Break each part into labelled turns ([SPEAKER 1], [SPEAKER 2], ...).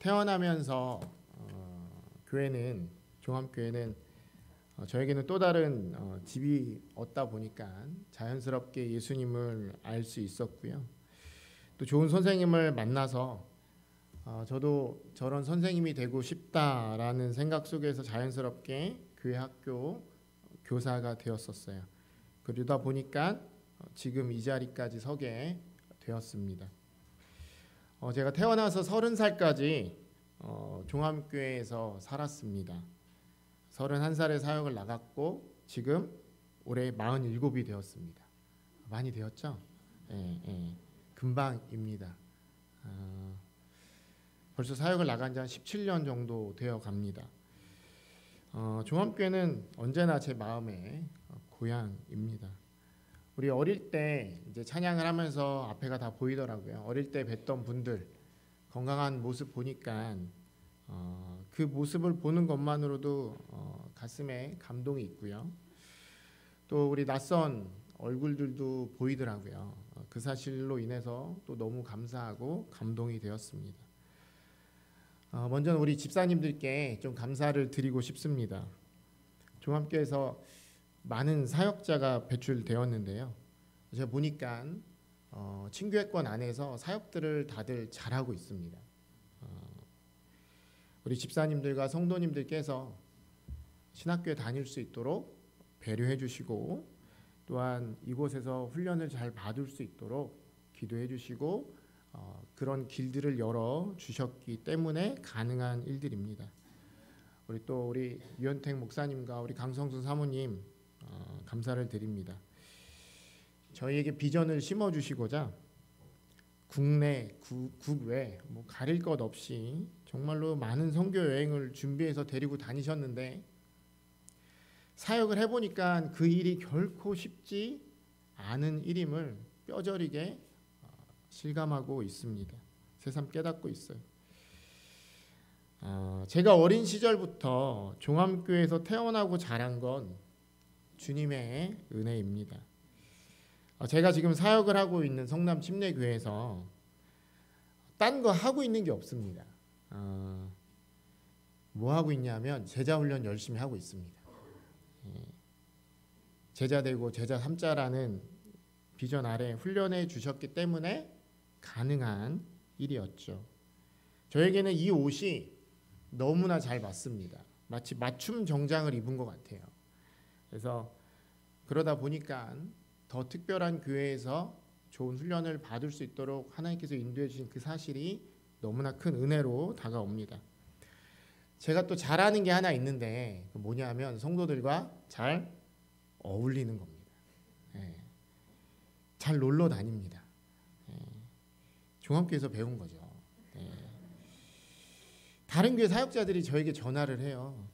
[SPEAKER 1] 태어나면서 교회는 종합교회는 저에게는 또 다른 집이 없다 보니까 자연스럽게 예수님을 알 수 있었고요. 또 좋은 선생님을 만나서 저도 저런 선생님이 되고 싶다라는 생각 속에서 자연스럽게 교회 학교 교사가 되었었어요. 그러다 보니까 지금 이 자리까지 서게 되었습니다. 제가 태어나서 30살까지 종합교회에서 살았습니다. 31살에 사역을 나갔고 지금 올해 47이 되었습니다. 많이 되었죠? 예. 금방입니다. 벌써 사역을 나간 지 한 17년 정도 되어 갑니다. 종합교회는 언제나 제 마음의 고향입니다. 우리 어릴 때 이제 찬양을 하면서 앞에가 다 보이더라고요. 어릴 때 뵀던 분들 건강한 모습 보니까 그 모습을 보는 것만으로도 가슴에 감동이 있고요. 또 우리 낯선 얼굴들도 보이더라고요. 그 사실로 인해서 또 너무 감사하고 감동이 되었습니다. 먼저 우리 집사님들께 좀 감사를 드리고 싶습니다. 종합교회에서 많은 사역자가 배출되었는데요. 제가 보니까 친교회권 안에서 사역들을 다들 잘하고 있습니다. 우리 집사님들과 성도님들께서 신학교에 다닐 수 있도록 배려해 주시고 또한 이곳에서 훈련을 잘 받을 수 있도록 기도해 주시고 그런 길들을 열어 주셨기 때문에 가능한 일들입니다. 우리 유현택 목사님과 우리 강성수 사모님 감사를 드립니다. 저희에게 비전을 심어 주시고자 국내, 국외 가릴 것 없이 정말로 많은 선교 여행을 준비해서 데리고 다니셨는데 사역을 해보니까 그 일이 결코 쉽지 않은 일임을 뼈저리게 실감하고 있습니다. 새삼 깨닫고 있어요. 제가 어린 시절부터 종합교회에서 태어나고 자란 건 주님의 은혜입니다. 제가 지금 사역을 하고 있는 성남 침례교회에서 딴 거 하고 있는 게 없습니다. 뭐 하고 있냐면 제자 훈련 열심히 하고 있습니다. 제자 되고 제자 삼자라는 비전 아래 훈련해 주셨기 때문에 가능한 일이었죠. 저에게는 이 옷이 너무나 잘 맞습니다. 마치 맞춤 정장을 입은 것 같아요. 그래서 그러다 보니까 더 특별한 교회에서 좋은 훈련을 받을 수 있도록 하나님께서 인도해 주신 그 사실이 너무나 큰 은혜로 다가옵니다. 제가 또 잘하는 게 하나 있는데 뭐냐면 성도들과 잘 어울리는 겁니다. 잘 놀러 다닙니다. 종합교회에서 배운 거죠. 다른 교회 사역자들이 저에게 전화를 해요.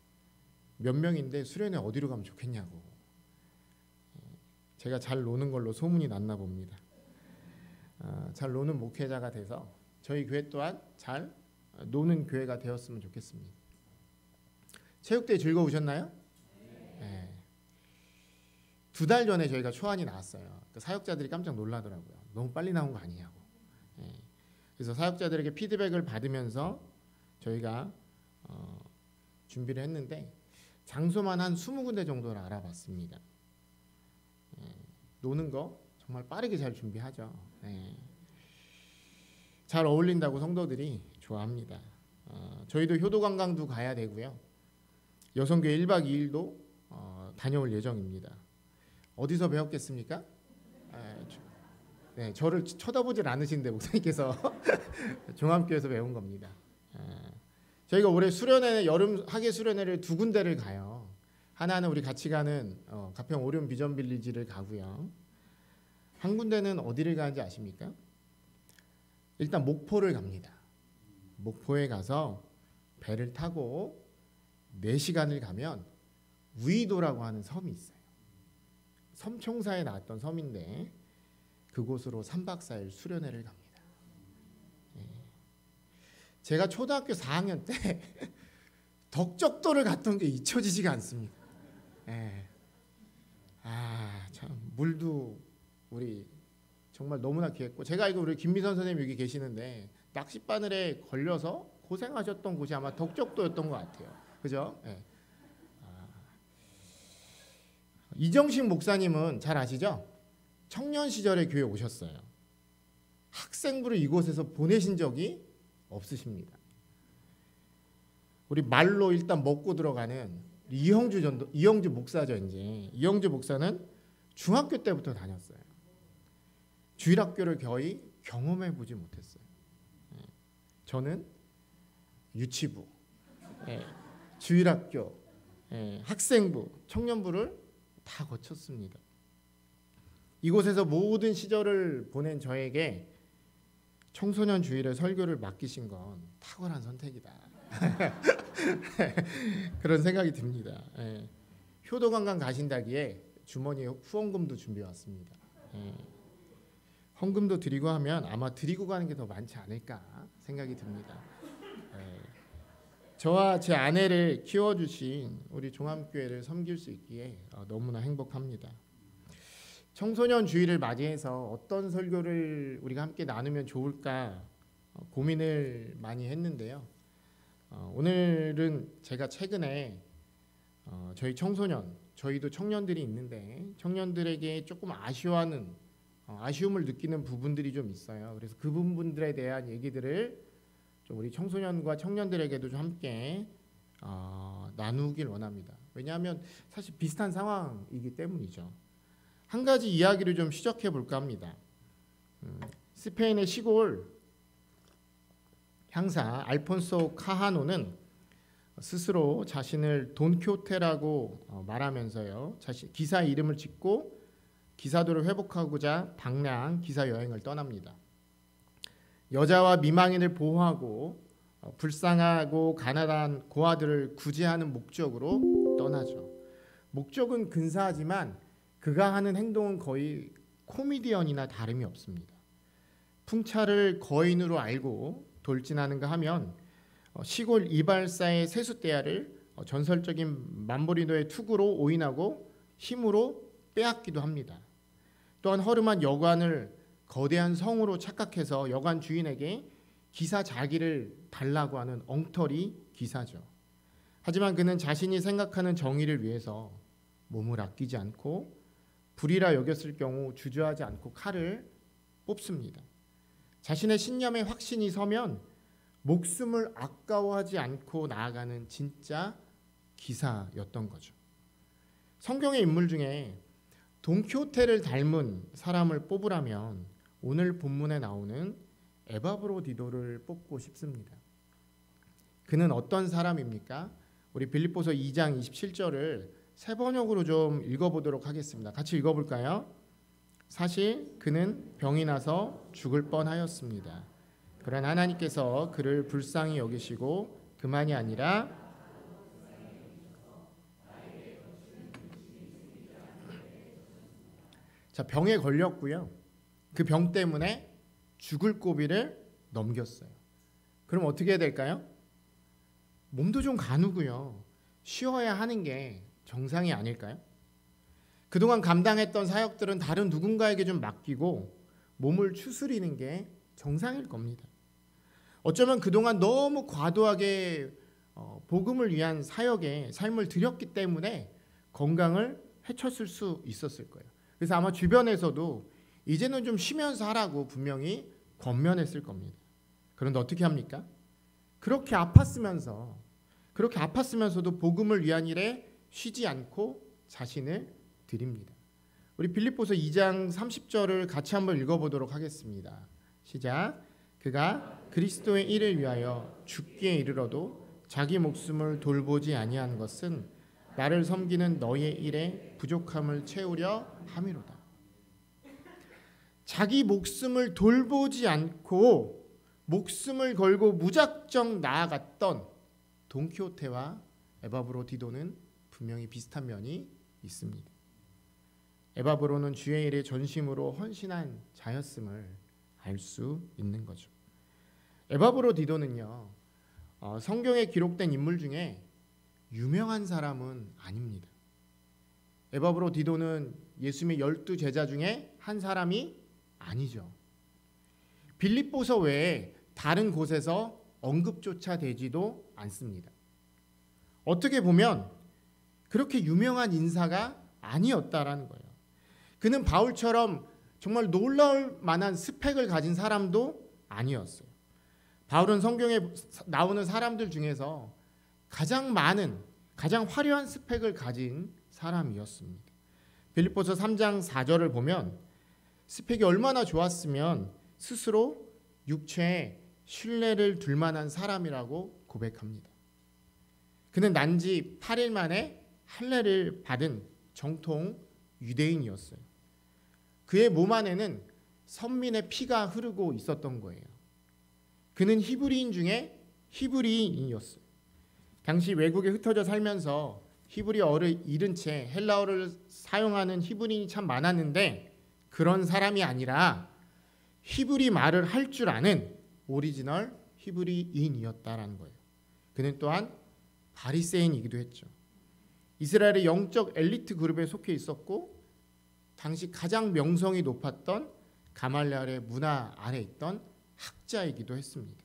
[SPEAKER 1] 몇 명인데 수련회 어디로 가면 좋겠냐고. 제가 잘 노는 걸로 소문이 났나 봅니다. 잘 노는 목회자가 돼서 저희 교회 또한 잘 노는 교회가 되었으면 좋겠습니다. 체육대회 즐거우셨나요? 네. 2달 전에 저희가 초안이 나왔어요. 사역자들이 깜짝 놀라더라고요. 너무 빨리 나온 거 아니냐고. 그래서 사역자들에게 피드백을 받으면서 저희가 준비를 했는데 장소만 한 20군데 정도를 알아봤습니다. 노는 거 정말 빠르게 잘 준비하죠. 잘 어울린다고 성도들이 좋아합니다. 저희도 효도관광도 가야 되고요. 여성교회 1박 2일도 다녀올 예정입니다. 어디서 배웠겠습니까? 저를 쳐다보질 않으신데 목사님께서 종합교회에서 배운 겁니다. 저희가 올해 수련회 여름 학예 수련회를 2군데를 가요. 하나는 우리 같이 가는 가평 오륜 비전 빌리지를 가고요. 한 군데는 어디를 가는지 아십니까? 일단 목포를 갑니다. 목포에 가서 배를 타고 4시간을 가면 우이도라고 하는 섬이 있어요. 섬총사에 나왔던 섬인데 그곳으로 3박 4일 수련회를 갑니다. 제가 초등학교 4학년 때 덕적도를 갔던 게 잊혀지지가 않습니다. 참 물도 우리 정말 너무나 귀했고 제가 알고 우리 김미선 선생님 여기 계시는데 낚싯바늘에 걸려서 고생하셨던 곳이 아마 덕적도였던 것 같아요. 그죠? 예. 이정식 목사님은 잘 아시죠? 청년 시절에 교회 오셨어요. 학생부를 이곳에서 보내신 적이 없으십니다. 우리 말로 일단 먹고 들어가는 이영주 목사죠. 이제 이영주 목사는 중학교 때부터 다녔어요. 주일학교를 거의 경험해 보지 못했어요. 저는 유치부, 주일학교, 학생부, 청년부를 다 거쳤습니다. 이곳에서 모든 시절을 보낸 저에게 청소년 주일의 설교를 맡기신 건 탁월한 선택이다. 그런 생각이 듭니다. 효도관광 가신다기에 주머니에 후원금도 준비해 왔습니다. 헌금도 드리고 하면 아마 드리고 가는 게 더 많지 않을까 생각이 듭니다. 저와 제 아내를 키워주신 우리 종암교회를 섬길 수 있기에 너무나 행복합니다. 청소년 주일을 맞이해서 어떤 설교를 우리가 함께 나누면 좋을까 고민을 많이 했는데요. 오늘은 제가 최근에 저희 청소년, 저희도 청년들이 있는데 청년들에게 조금 아쉬움을 느끼는 부분들이 좀 있어요. 그래서 그 부분들에 대한 얘기들을 좀 우리 청소년과 청년들에게도 좀 함께 나누길 원합니다. 왜냐하면 사실 비슷한 상황이기 때문이죠. 한 가지 이야기를 좀 시작해 볼까 합니다. 스페인의 시골 향사 알폰소 카하노는 스스로 자신을 돈키호테라고 말하면서요, 기사 이름을 짓고 기사도를 회복하고자 방랑 기사 여행을 떠납니다. 여자와 미망인을 보호하고 불쌍하고 가난한 고아들을 구제하는 목적으로 떠나죠. 목적은 근사하지만 그가 하는 행동은 거의 코미디언이나 다름이 없습니다. 풍차를 거인으로 알고 돌진하는가 하면 시골 이발사의 세숫대야를 전설적인 맘보리노의 투구로 오인하고 힘으로 빼앗기도 합니다. 또한 허름한 여관을 거대한 성으로 착각해서 여관 주인에게 기사 자기를 달라고 하는 엉터리 기사죠. 하지만 그는 자신이 생각하는 정의를 위해서 몸을 아끼지 않고 불이라 여겼을 경우 주저하지 않고 칼을 뽑습니다. 자신의 신념에 확신이 서면 목숨을 아까워하지 않고 나아가는 진짜 기사였던 거죠. 성경의 인물 중에 돈키호테를 닮은 사람을 뽑으라면 오늘 본문에 나오는 에바브로디도를 뽑고 싶습니다. 그는 어떤 사람입니까? 우리 빌립보서 2장 27절을 새 번역으로 좀 읽어보도록 하겠습니다. 같이 읽어볼까요? 사실 그는 병이 나서 죽을 뻔하였습니다. 그러나 하나님께서 그를 불쌍히 여기시고 그만이 아니라 병에 걸렸고요. 그 병 때문에 죽을 고비를 넘겼어요. 그럼 어떻게 해야 될까요? 몸도 좀 가누고요. 쉬어야 하는 게 정상이 아닐까요? 그동안 감당했던 사역들은 다른 누군가에게 좀 맡기고 몸을 추스리는 게 정상일 겁니다. 어쩌면 그동안 너무 과도하게 복음을 위한 사역에 삶을 들였기 때문에 건강을 해쳤을 수 있었을 거예요. 그래서 아마 주변에서도 이제는 좀 쉬면서 하라고 분명히 권면했을 겁니다. 그런데 어떻게 합니까? 그렇게 아팠으면서도 복음을 위한 일에 쉬지 않고 자신을 드립니다. 우리 빌립보서 2장 30절을 같이 한번 읽어보도록 하겠습니다. 시작. 그가 그리스도의 일을 위하여 죽기에 이르러도 자기 목숨을 돌보지 아니한 것은 나를 섬기는 너의 일에 부족함을 채우려 함이로다. 자기 목숨을 돌보지 않고 목숨을 걸고 무작정 나아갔던 돈키호테와 에바브로디도는 분명히 비슷한 면이 있습니다. 에바브로는 주의 일에 전심으로 헌신한 자였음을 알 수 있는 거죠. 에바브로디도는요, 성경에 기록된 인물 중에 유명한 사람은 아닙니다. 에바브로디도는 예수님의 12제자 중에 한 사람이 아니죠. 빌립보서 외에 다른 곳에서 언급조차 되지도 않습니다. 어떻게 보면 그렇게 유명한 인사가 아니었다라는 거예요. 그는 바울처럼 정말 놀라울 만한 스펙을 가진 사람도 아니었어요. 바울은 성경에 나오는 사람들 중에서 가장 많은, 가장 화려한 스펙을 가진 사람이었습니다. 빌립보서 3장 4절을 보면 스펙이 얼마나 좋았으면 스스로 육체에 신뢰를 둘 만한 사람이라고 고백합니다. 그는 난지 8일 만에 할례를 받은 정통 유대인이었어요. 그의 몸 안에는 선민의 피가 흐르고 있었던 거예요. 그는 히브리인 중에 히브리인이었어요. 당시 외국에 흩어져 살면서 히브리어를 잃은 채 헬라어를 사용하는 히브리인이 참 많았는데 그런 사람이 아니라 히브리 말을 할 줄 아는 오리지널 히브리인이었다라는 거예요. 그는 또한 바리새인이기도 했죠. 이스라엘의 영적 엘리트 그룹에 속해 있었고 당시 가장 명성이 높았던 가말리엘의 문화 아래 있던 학자이기도 했습니다.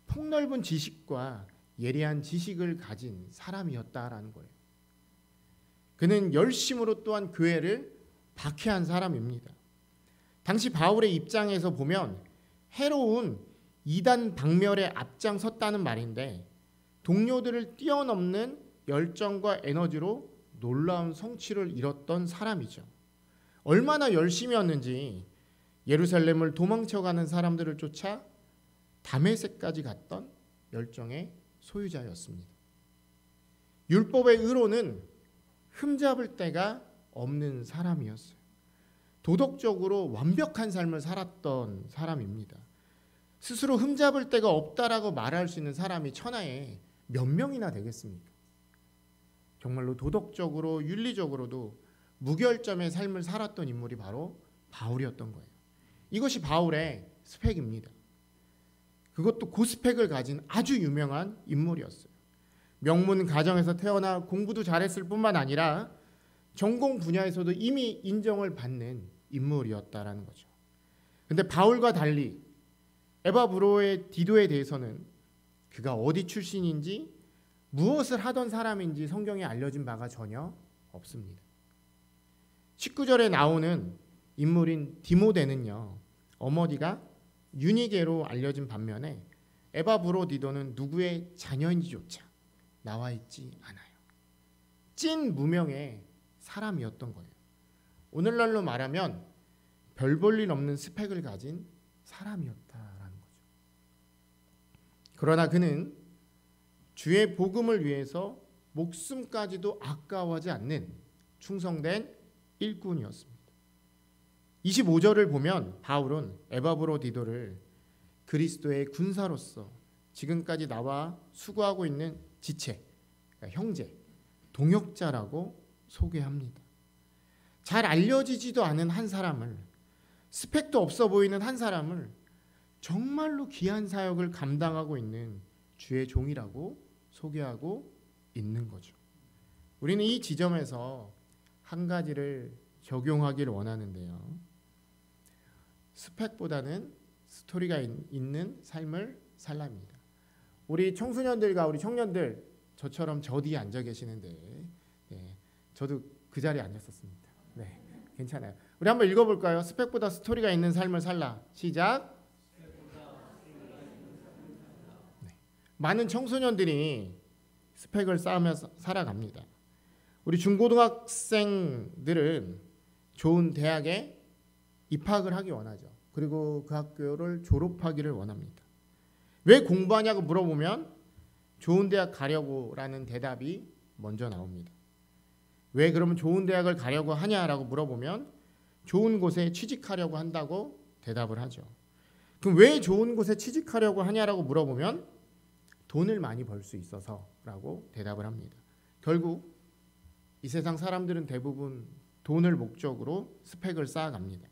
[SPEAKER 1] 폭넓은 지식과 예리한 지식을 가진 사람이었다라는 거예요. 그는 열심으로 또한 교회를 박해한 사람입니다. 당시 바울의 입장에서 보면 해로운 이단 박멸에 앞장섰다는 말인데 동료들을 뛰어넘는 열정과 에너지로 놀라운 성취를 이뤘던 사람이죠. 얼마나 열심이었는지 예루살렘을 도망쳐가는 사람들을 쫓아 다메섹까지 갔던 열정의 소유자였습니다. 율법의 의로는 흠잡을 데가 없는 사람이었어요. 도덕적으로 완벽한 삶을 살았던 사람입니다. 스스로 흠잡을 데가 없다라고 말할 수 있는 사람이 천하에 몇 명이나 되겠습니까? 정말로 도덕적으로 윤리적으로도 무결점의 삶을 살았던 인물이 바로 바울이었던 거예요. 이것이 바울의 스펙입니다. 그것도 고스펙을 가진 아주 유명한 인물이었어요. 명문 가정에서 태어나 공부도 잘했을 뿐만 아니라 전공 분야에서도 이미 인정을 받는 인물이었다라는 거죠. 근데 바울과 달리 에바브로의 디도에 대해서는 그가 어디 출신인지 무엇을 하던 사람인지 성경에 알려진 바가 전혀 없습니다. 19절에 나오는 인물인 디모데는요, 어머니가 유니게로 알려진 반면에 에바브로 디도는 누구의 자녀인지조차 나와 있지 않아요. 찐 무명의 사람이었던 거예요. 오늘날로 말하면 별 볼 일 없는 스펙을 가진 사람이었다라는 거죠. 그러나 그는 주의 복음을 위해서 목숨까지도 아까워하지 않는 충성된 일꾼이었습니다. 25절을 보면 바울은 에바브로 디도를 그리스도의 군사로서 지금까지 나와 수고하고 있는 지체, 그러니까 형제, 동역자라고 소개합니다. 잘 알려지지도 않은 한 사람을, 스펙도 없어 보이는 한 사람을 정말로 귀한 사역을 감당하고 있는 주의 종이라고 소개하고 있는 거죠. 우리는 이 지점에서 한 가지를 적용하기를 원하는데요. 스펙보다는 스토리가 있는 삶을 살랍니다. 우리 청소년들과 우리 청년들, 저처럼 저 뒤에 앉아 계시는데, 네, 저도 그 자리에 앉았었습니다. 네, 괜찮아요. 우리 한번 읽어볼까요? 스펙보다 스토리가 있는 삶을 살라. 시작. 네. 많은 청소년들이 스펙을 쌓으면서 살아갑니다. 우리 중고등학생들은 좋은 대학에 입학을 하기 원하죠. 그리고 그 학교를 졸업하기를 원합니다. 왜 공부하냐고 물어보면 좋은 대학 가려고라는 대답이 먼저 나옵니다. 왜 그러면 좋은 대학을 가려고 하냐라고 물어보면 좋은 곳에 취직하려고 한다고 대답을 하죠. 그럼 왜 좋은 곳에 취직하려고 하냐라고 물어보면 돈을 많이 벌 수 있어서라고 대답을 합니다. 결국 이 세상 사람들은 대부분 돈을 목적으로 스펙을 쌓아갑니다.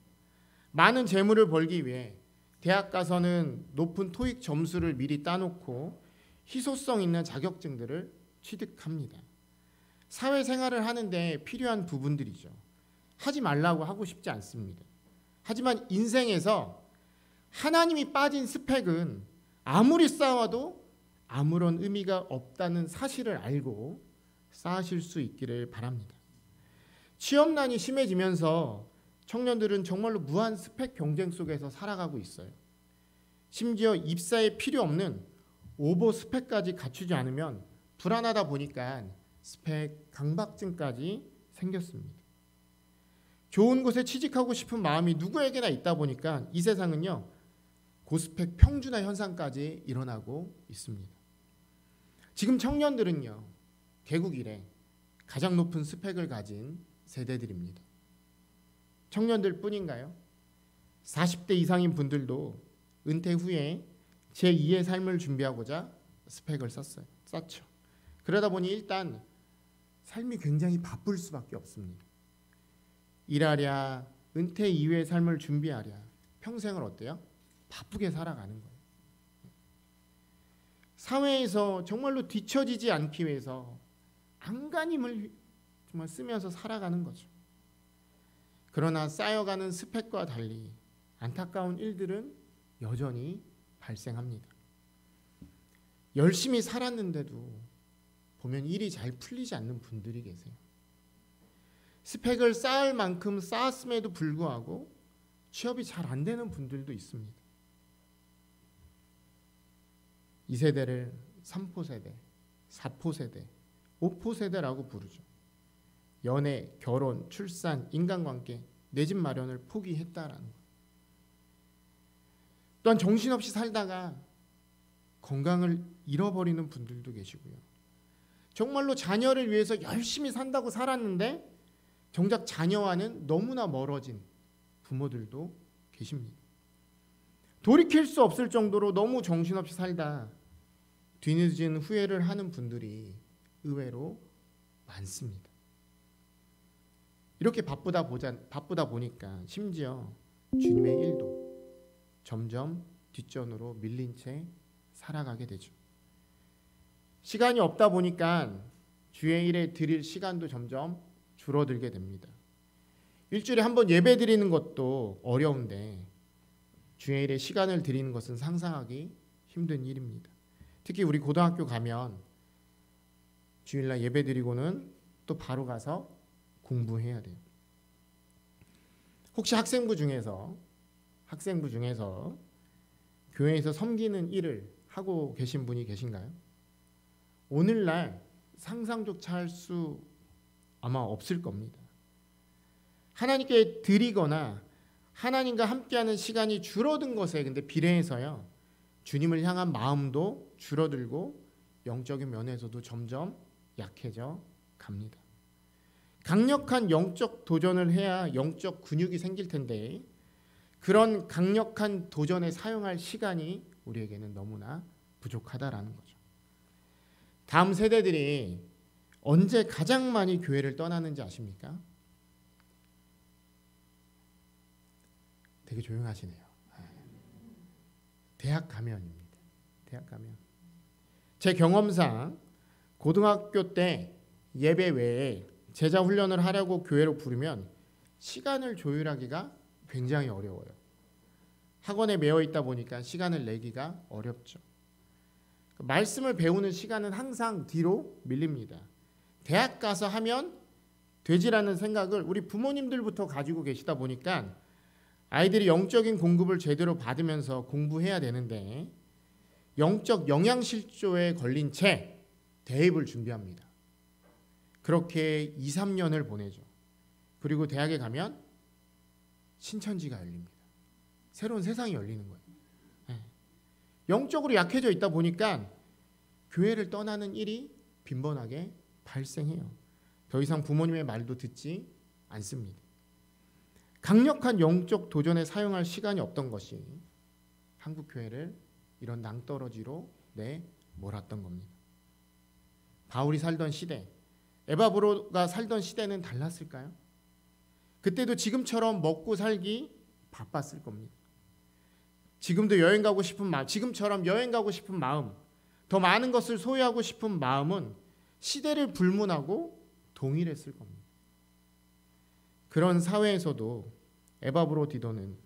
[SPEAKER 1] 많은 재물을 벌기 위해 대학 가서는 높은 토익 점수를 미리 따놓고 희소성 있는 자격증들을 취득합니다. 사회생활을 하는데 필요한 부분들이죠. 하지 말라고 하고 싶지 않습니다. 하지만 인생에서 하나님이 빠진 스펙은 아무리 쌓아도 아무런 의미가 없다는 사실을 알고 쌓으실 수 있기를 바랍니다. 취업난이 심해지면서 청년들은 정말로 무한 스펙 경쟁 속에서 살아가고 있어요. 심지어 입사에 필요 없는 오버 스펙까지 갖추지 않으면 불안하다 보니까 스펙 강박증까지 생겼습니다. 좋은 곳에 취직하고 싶은 마음이 누구에게나 있다 보니까 이 세상은요, 고스펙 평준화 현상까지 일어나고 있습니다. 지금 청년들은요, 개국 이래 가장 높은 스펙을 가진 세대들입니다. 청년들 뿐인가요? 40대 이상인 분들도 은퇴 후에 제2의 삶을 준비하고자 스펙을 쌓죠. 그러다 보니 일단 삶이 굉장히 바쁠 수밖에 없습니다. 일하랴, 은퇴 이후의 삶을 준비하랴, 평생을 어때요? 바쁘게 살아가는 거예요. 사회에서 정말로 뒤처지지 않기 위해서 안간힘을 정말 쓰면서 살아가는 거죠. 그러나 쌓여가는 스펙과 달리 안타까운 일들은 여전히 발생합니다. 열심히 살았는데도 보면 일이 잘 풀리지 않는 분들이 계세요. 스펙을 쌓을 만큼 쌓았음에도 불구하고 취업이 잘 안 되는 분들도 있습니다. 이 세대를 3포 세대, 4포 세대, 5포 세대라고 부르죠. 연애, 결혼, 출산, 인간관계, 내 집 마련을 포기했다라는 것. 또한 정신없이 살다가 건강을 잃어버리는 분들도 계시고요. 정말로 자녀를 위해서 열심히 산다고 살았는데 정작 자녀와는 너무나 멀어진 부모들도 계십니다. 돌이킬 수 없을 정도로 너무 정신없이 살다 뒤늦은 후회를 하는 분들이 의외로 많습니다. 이렇게 바쁘다 보니까 심지어 주님의 일도 점점 뒷전으로 밀린 채 살아가게 되죠. 시간이 없다 보니까 주의 일에 드릴 시간도 점점 줄어들게 됩니다. 일주일에 한 번 예배 드리는 것도 어려운데 주의 일에 시간을 드리는 것은 상상하기 힘든 일입니다. 특히 우리 고등학교 가면 주일날 예배 드리고는 또 바로 가서 공부해야 돼요. 혹시 학생부 중에서 교회에서 섬기는 일을 하고 계신 분이 계신가요? 오늘날 상상조차 할 수 아마 없을 겁니다. 하나님께 드리거나 하나님과 함께하는 시간이 줄어든 것에 근데 비례해서요, 주님을 향한 마음도 줄어들고 영적인 면에서도 점점 약해져 갑니다. 강력한 영적 도전을 해야 영적 근육이 생길 텐데 그런 강력한 도전에 사용할 시간이 우리에게는 너무나 부족하다라는 거죠. 다음 세대들이 언제 가장 많이 교회를 떠나는지 아십니까? 되게 조용하시네요. 대학 가면입니다. 대학 가면. 제 경험상 고등학교 때 예배 외에 제자 훈련을 하려고 교회로 부르면 시간을 조율하기가 굉장히 어려워요. 학원에 매여 있다 보니까 시간을 내기가 어렵죠. 말씀을 배우는 시간은 항상 뒤로 밀립니다. 대학 가서 하면 되지라는 생각을 우리 부모님들부터 가지고 계시다 보니까 아이들이 영적인 공급을 제대로 받으면서 공부해야 되는데 영적 영양실조에 걸린 채 대입을 준비합니다. 그렇게 2, 3년을 보내죠. 그리고 대학에 가면 신천지가 열립니다. 새로운 세상이 열리는 거예요. 영적으로 약해져 있다 보니까 교회를 떠나는 일이 빈번하게 발생해요. 더 이상 부모님의 말도 듣지 않습니다. 강력한 영적 도전에 사용할 시간이 없던 것이 한국 교회를 이런 낭떠러지로 내몰았던 겁니다. 바울이 살던 시대, 에바브로가 살던 시대는 달랐을까요? 그때도 지금처럼 먹고 살기 바빴을 겁니다. 지금도 지금처럼 여행 가고 싶은 마음, 더 많은 것을 소유하고 싶은 마음은 시대를 불문하고 동일했을 겁니다. 그런 사회에서도 에바브로 디도는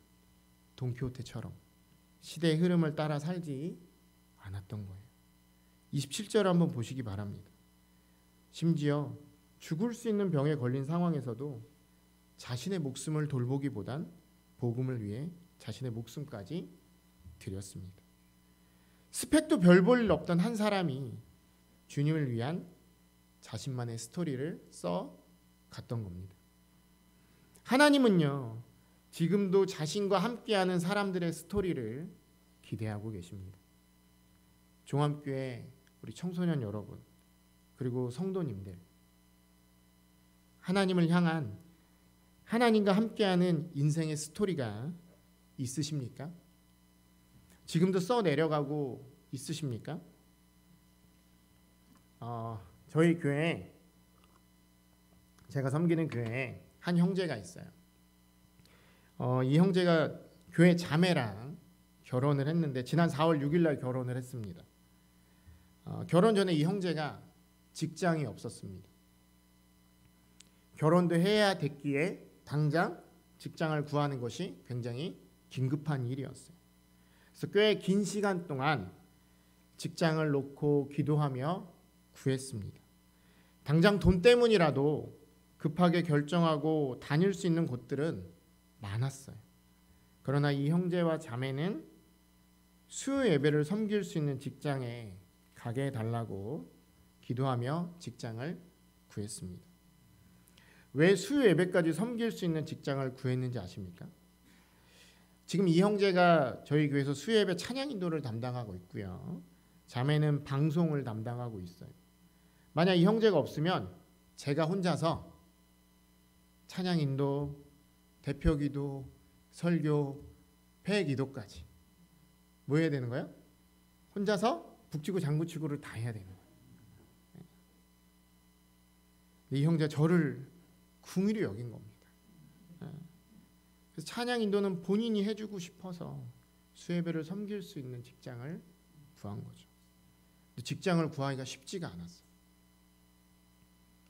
[SPEAKER 1] 돈키호테처럼 시대의 흐름을 따라 살지 않았던 거예요. 27절 한번 보시기 바랍니다. 심지어 죽을 수 있는 병에 걸린 상황에서도 자신의 목숨을 돌보기보단 복음을 위해 자신의 목숨까지 드렸습니다. 스펙도 별 볼 일 없던 한 사람이 주님을 위한 자신만의 스토리를 써 갔던 겁니다. 하나님은요, 지금도 자신과 함께하는 사람들의 스토리를 기대하고 계십니다. 종합교회 우리 청소년 여러분, 그리고 성도님들, 하나님을 향한 하나님과 함께하는 인생의 스토리가 있으십니까? 지금도 써 내려가고 있으십니까? 저희 교회에, 제가 섬기는 교회에 한 형제가 있어요. 이 형제가 교회 자매랑 결혼을 했는데 지난 4월 6일 날 결혼을 했습니다. 결혼 전에 이 형제가 직장이 없었습니다. 결혼도 해야 됐기에 당장 직장을 구하는 것이 굉장히 긴급한 일이었어요. 그래서 꽤 긴 시간 동안 직장을 놓고 기도하며 구했습니다. 당장 돈 때문이라도 급하게 결정하고 다닐 수 있는 곳들은 많았어요. 그러나 이 형제와 자매는 수요 예배를 섬길 수 있는 직장에 가게 해달라고 기도하며 직장을 구했습니다. 왜 수요 예배까지 섬길 수 있는 직장을 구했는지 아십니까? 지금 이 형제가 저희 교회에서 수요 예배 찬양 인도를 담당하고 있고요. 자매는 방송을 담당하고 있어요. 만약 이 형제가 없으면 제가 혼자서 찬양 인도, 대표 기도, 설교, 폐 기도까지 뭐 해야 되는 거예요? 혼자서 북치고 장구치고를 다 해야 되는 거예요. 이 형제가 저를 궁일이 여긴 겁니다. 그래서 찬양 인도는 본인이 해주고 싶어서 수예배를 섬길 수 있는 직장을 구한 거죠. 직장을 구하기가 쉽지가 않았어요.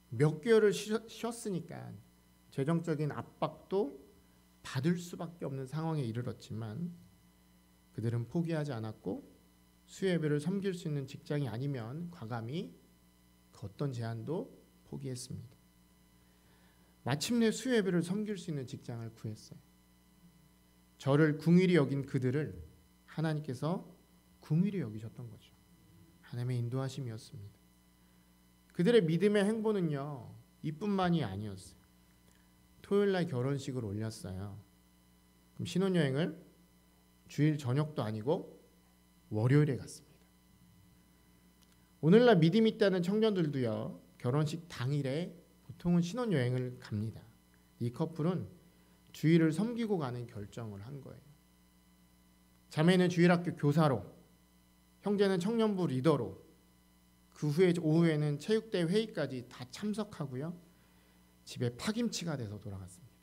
[SPEAKER 1] 몇 개월을 쉬었으니까 재정적인 압박도 받을 수밖에 없는 상황에 이르렀지만 그들은 포기하지 않았고 수예배를 섬길 수 있는 직장이 아니면 과감히 그 어떤 제한도 포기했습니다. 마침내 수예배를 섬길 수 있는 직장을 구했어요. 저를 궁일이 여긴 그들을 하나님께서 궁일이 여기셨던 거죠. 하나님의 인도하심이었습니다. 그들의 믿음의 행보는요, 이뿐만이 아니었어요. 토요일 날 결혼식을 올렸어요. 그럼 신혼여행을 주일 저녁도 아니고 월요일에 갔습니다. 오늘날 믿음 있다는 청년들도요, 결혼식 당일에 보통은 신혼여행을 갑니다. 이 커플은 주일을 섬기고 가는 결정을 한 거예요. 자매는 주일학교 교사로, 형제는 청년부 리더로, 그 후에 오후에는 체육대회 회의까지 다 참석하고요. 집에 파김치가 돼서 돌아갔습니다.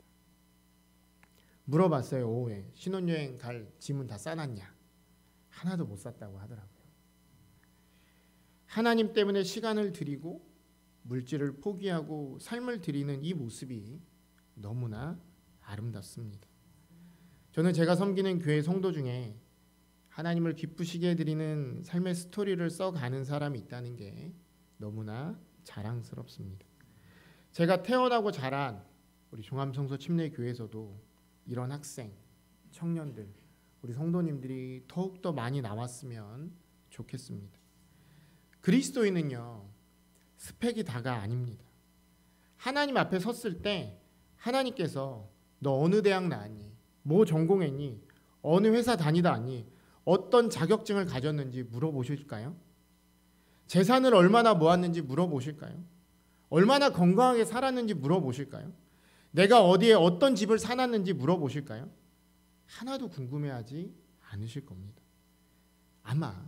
[SPEAKER 1] 물어봤어요. 오후에 신혼여행 갈 짐은 다 싸놨냐? 하나도 못 쌌다고 하더라고요. 하나님 때문에 시간을 드리고 물질을 포기하고 삶을 드리는 이 모습이 너무나 아름답습니다. 저는 제가 섬기는 교회 성도 중에 하나님을 기쁘시게 해드리는 삶의 스토리를 써가는 사람이 있다는 게 너무나 자랑스럽습니다. 제가 태어나고 자란 우리 종암성소 침례교회에서도 이런 학생, 청년들, 우리 성도님들이 더욱더 많이 나왔으면 좋겠습니다. 그리스도인은요, 스펙이 다가 아닙니다. 하나님 앞에 섰을 때 하나님께서 너 어느 대학 나왔니? 뭐 전공했니? 어느 회사 다니다 왔니? 어떤 자격증을 가졌는지 물어보실까요? 재산을 얼마나 모았는지 물어보실까요? 얼마나 건강하게 살았는지 물어보실까요? 내가 어디에 어떤 집을 사놨는지 물어보실까요? 하나도 궁금해하지 않으실 겁니다. 아마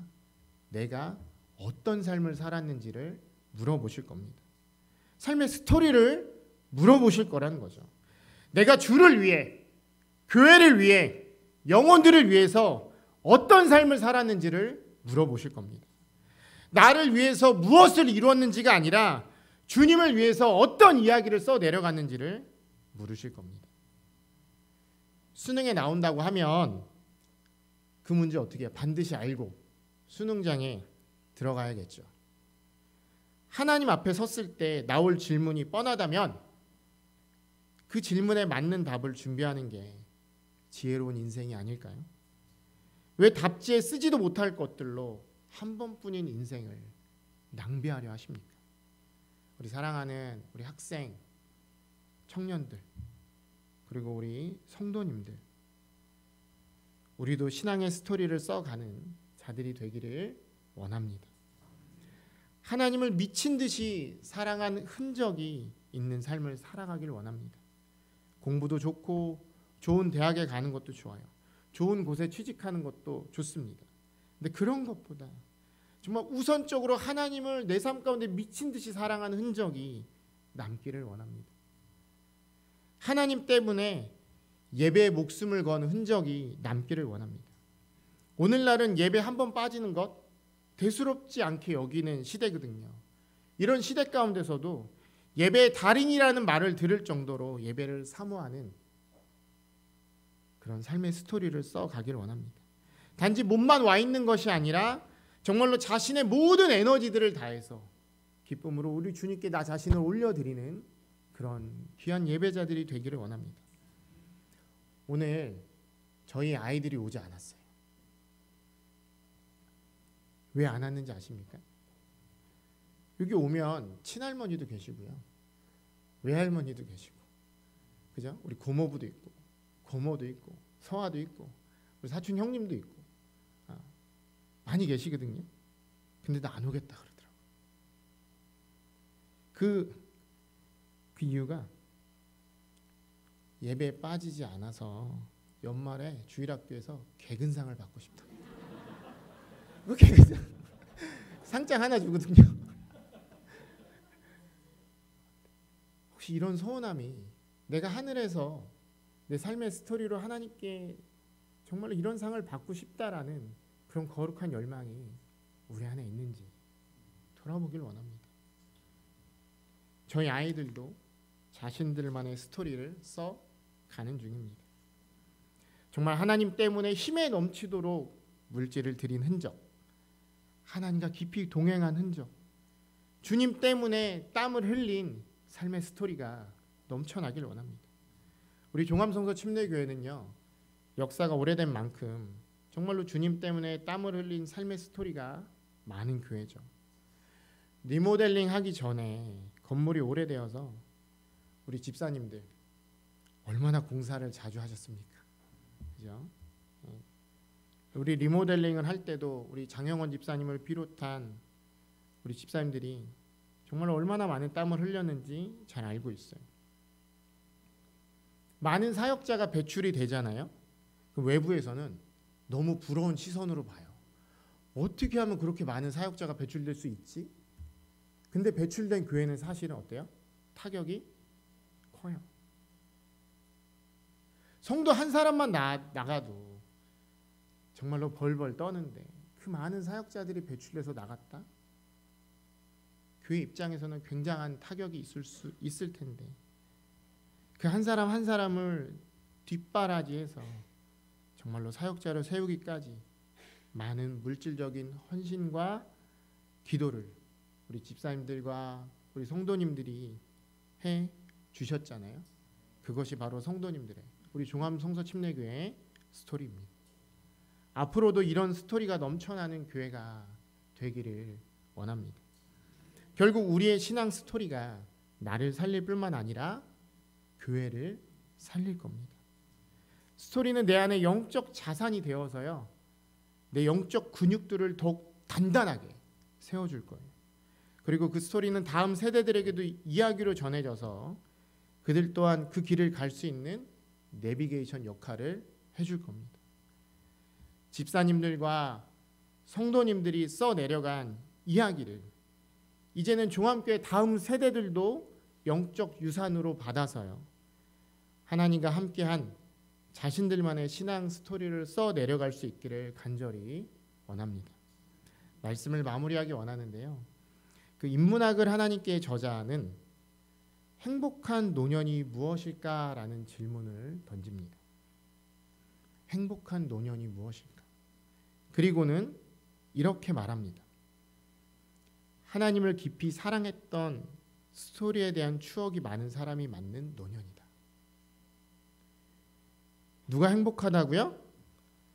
[SPEAKER 1] 내가 어떤 삶을 살았는지를 물어보실 겁니다. 삶의 스토리를 물어보실 거라는 거죠. 내가 주를 위해, 교회를 위해, 영혼들을 위해서 어떤 삶을 살았는지를 물어보실 겁니다. 나를 위해서 무엇을 이루었는지가 아니라 주님을 위해서 어떤 이야기를 써 내려갔는지를 물으실 겁니다. 수능에 나온다고 하면 그 문제 어떻게 해요? 반드시 알고 수능장에 들어가야겠죠. 하나님 앞에 섰을 때 나올 질문이 뻔하다면 그 질문에 맞는 답을 준비하는 게 지혜로운 인생이 아닐까요? 왜 답지에 쓰지도 못할 것들로 한 번뿐인 인생을 낭비하려 하십니까? 우리 사랑하는 우리 학생, 청년들, 그리고 우리 성도님들, 우리도 신앙의 스토리를 써가는 자들이 되기를 원합니다. 하나님을 미친 듯이 사랑한 흔적이 있는 삶을 살아가길 원합니다. 공부도 좋고 좋은 대학에 가는 것도 좋아요. 좋은 곳에 취직하는 것도 좋습니다. 근데 그런 것보다 정말 우선적으로 하나님을 내 삶 가운데 미친 듯이 사랑하는 흔적이 남기를 원합니다. 하나님 때문에 예배에 목숨을 건 흔적이 남기를 원합니다. 오늘날은 예배 한 번 빠지는 것 대수롭지 않게 여기는 시대거든요. 이런 시대 가운데서도 예배의 달인이라는 말을 들을 정도로 예배를 사모하는 그런 삶의 스토리를 써가기를 원합니다. 단지 몸만 와 있는 것이 아니라 정말로 자신의 모든 에너지들을 다해서 기쁨으로 우리 주님께 나 자신을 올려드리는 그런 귀한 예배자들이 되기를 원합니다. 오늘 저희 아이들이 오지 않았어요. 왜 안 왔는지 아십니까? 여기 오면 친할머니도 계시고요, 외할머니도 계시고, 그죠? 우리 고모부도 있고, 고모도 있고, 서아도 있고, 우리 사촌 형님도 있고, 많이 계시거든요. 근데 나 안 오겠다 그러더라고. 그 이유가 예배에 빠지지 않아서 연말에 주일학교에서 개근상을 받고 싶다. 그 개근상 상장 하나 주거든요. 혹시 이런 소원함이 내가 하늘에서 내 삶의 스토리로 하나님께 정말로 이런 상을 받고 싶다라는 그런 거룩한 열망이 우리 안에 있는지 돌아보길 원합니다. 저희 아이들도 자신들만의 스토리를 써 가는 중입니다. 정말 하나님 때문에 힘에 넘치도록 물질을 드린 흔적, 하나님과 깊이 동행한 흔적, 주님 때문에 땀을 흘린 삶의 스토리가 넘쳐나길 원합니다. 우리 종암성서 침례교회는요, 역사가 오래된 만큼 정말로 주님 때문에 땀을 흘린 삶의 스토리가 많은 교회죠. 리모델링 하기 전에 건물이 오래되어서 우리 집사님들 얼마나 공사를 자주 하셨습니까? 그죠? 우리 리모델링을 할 때도 우리 장영원 집사님을 비롯한 우리 집사님들이 정말 얼마나 많은 땀을 흘렸는지 잘 알고 있어요. 많은 사역자가 배출이 되잖아요. 그 외부에서는 너무 부러운 시선으로 봐요. 어떻게 하면 그렇게 많은 사역자가 배출될 수 있지? 근데 배출된 교회는 사실은 어때요? 타격이 커요. 성도 한 사람만 나가도 정말로 벌벌 떠는데 그 많은 사역자들이 배출돼서 나갔다? 교회 입장에서는 굉장한 타격이 있을 텐데 그 한 사람 한 사람을 뒷바라지해서 정말로 사역자를 세우기까지 많은 물질적인 헌신과 기도를 우리 집사님들과 우리 성도님들이 해 주셨잖아요. 그것이 바로 성도님들의 우리 종암성서침례교회의 스토리입니다. 앞으로도 이런 스토리가 넘쳐나는 교회가 되기를 원합니다. 결국 우리의 신앙 스토리가 나를 살릴 뿐만 아니라 교회를 살릴 겁니다. 스토리는 내 안에 영적 자산이 되어서요, 내 영적 근육들을 더욱 단단하게 세워줄 거예요. 그리고 그 스토리는 다음 세대들에게도 이야기로 전해져서 그들 또한 그 길을 갈 수 있는 내비게이션 역할을 해줄 겁니다. 집사님들과 성도님들이 써내려간 이야기를 이제는 종암교회 다음 세대들도 영적 유산으로 받아서요, 하나님과 함께한 자신들만의 신앙 스토리를 써내려갈 수 있기를 간절히 원합니다. 말씀을 마무리하기 원하는데요, 그 인문학을 하나님께 저자는 행복한 노년이 무엇일까라는 질문을 던집니다. 행복한 노년이 무엇일까? 그리고는 이렇게 말합니다. 하나님을 깊이 사랑했던 스토리에 대한 추억이 많은 사람이 맞는 노년이다. 누가 행복하다고요?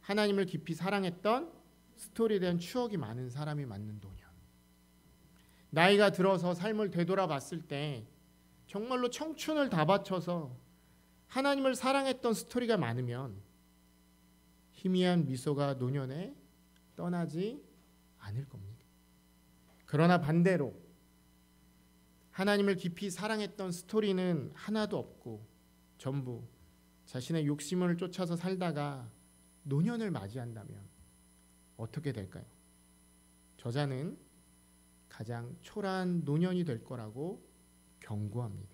[SPEAKER 1] 하나님을 깊이 사랑했던 스토리에 대한 추억이 많은 사람이 맞는 노년. 나이가 들어서 삶을 되돌아봤을 때 정말로 청춘을 다 바쳐서 하나님을 사랑했던 스토리가 많으면 희미한 미소가 노년에 떠나지 않을 겁니다. 그러나 반대로 하나님을 깊이 사랑했던 스토리는 하나도 없고 전부 자신의 욕심을 쫓아서 살다가 노년을 맞이한다면 어떻게 될까요? 저자는 가장 초라한 노년이 될 거라고 경고합니다.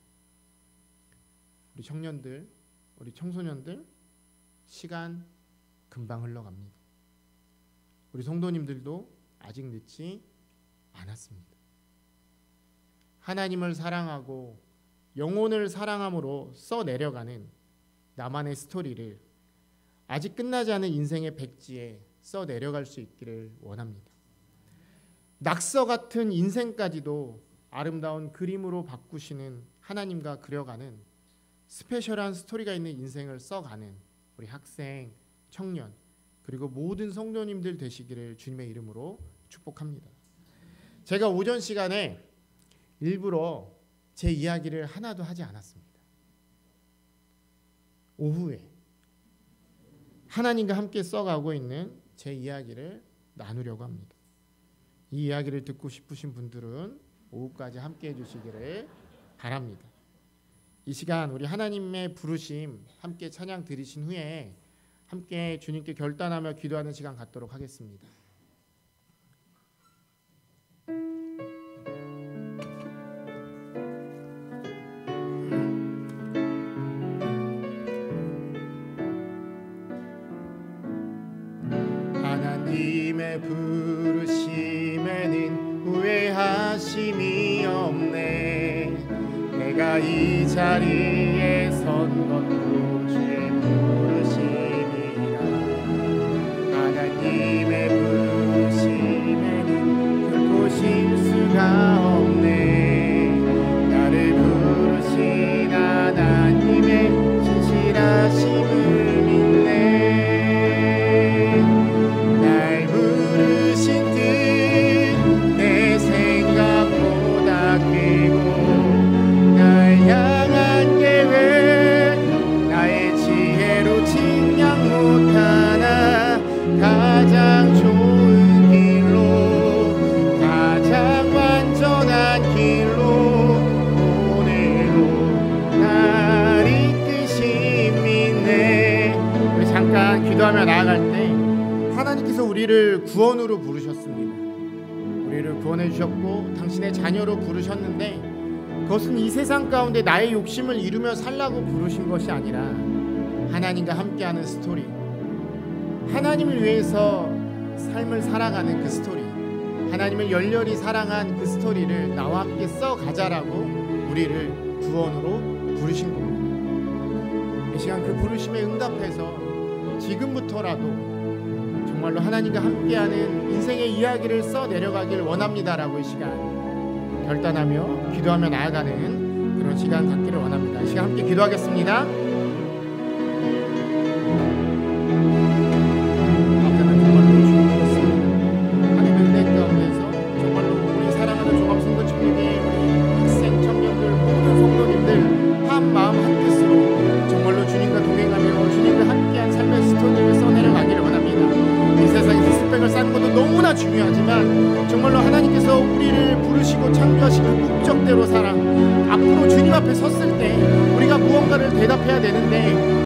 [SPEAKER 1] 우리 청년들, 우리 청소년들, 시간 금방 흘러갑니다. 우리 성도님들도 아직 늦지 않았습니다. 하나님을 사랑하고 영혼을 사랑함으로 써내려가는 나만의 스토리를 아직 끝나지 않은 인생의 백지에 써내려갈 수 있기를 원합니다. 낙서 같은 인생까지도 아름다운 그림으로 바꾸시는 하나님과 그려가는 스페셜한 스토리가 있는 인생을 써가는 우리 학생, 청년, 그리고 모든 성도님들 되시기를 주님의 이름으로 축복합니다. 제가 오전 시간에 일부러 제 이야기를 하나도 하지 않았습니다. 오후에 하나님과 함께 써가고 있는 제 이야기를 나누려고 합니다. 이 이야기를 듣고 싶으신 분들은 오후까지 함께 해주시기를 바랍니다. 이 시간 우리 하나님의 부르심 함께 찬양 드리신 후에 함께 주님께 결단하며 기도하는 시간 갖도록 하겠습니다. 하나님의 부르심에는 후회하심이 없네. 내가 이 자리에 선 것도 주의 부르심이라. 하나님의 부르심에는 결코 실수가 없네. 나를 부르신 하나님의 신실하심을 믿네. 날 부르신 뜻 내 생각보다 크고 날 향한 계획 나의 지혜로 측량 못하나 가장 좋은 길로 가장 완전한 길로 오늘로 날 이끄신 믿네. 우리 잠깐 기도하며 나아갈 때 하나님께서 우리를 구원으로 부르셨습니다. 우리를 구원해 주셨고 당신의 자녀로 부르셨는데 그것은 이 세상 가운데 나의 욕심을 이루며 살라고 부르신 것이 아니라 하나님과 함께하는 스토리, 하나님을 위해서 삶을 살아가는 그 스토리, 하나님을 열렬히 사랑한 그 스토리를 나와 함께 써가자라고 우리를 구원으로 부르신 겁니다. 이 시간 그 부르심에 응답해서 지금부터라도 정말로 하나님과 함께하는 인생의 이야기를 써내려가길 원합니다라고 이 시간 결단하며 기도하며 나아가는 그런 시간 갖기를 원합니다. 이 시간 함께 기도하겠습니다. 아버지는 정말로 주님이었습니다. 하나님의 은혜 가운데서 정말로 우리 사랑하는 종합성도팀에게 우리 학생, 청년들, 모든 성도님들 한 마음 한 뜻으로 정말로 주님과 동행하며 주님과 함께한 삶의 스토리를 써내려가기를 원합니다. 이 세상에서 스펙을 쌓는 것도 너무나 중요하지만 정말로 하나님께서 우리를 부르시고 창조하신 그 목적대로 살아 앞으로 주님 앞에 섰을 때 우리가 무언가를 대답해야 되는데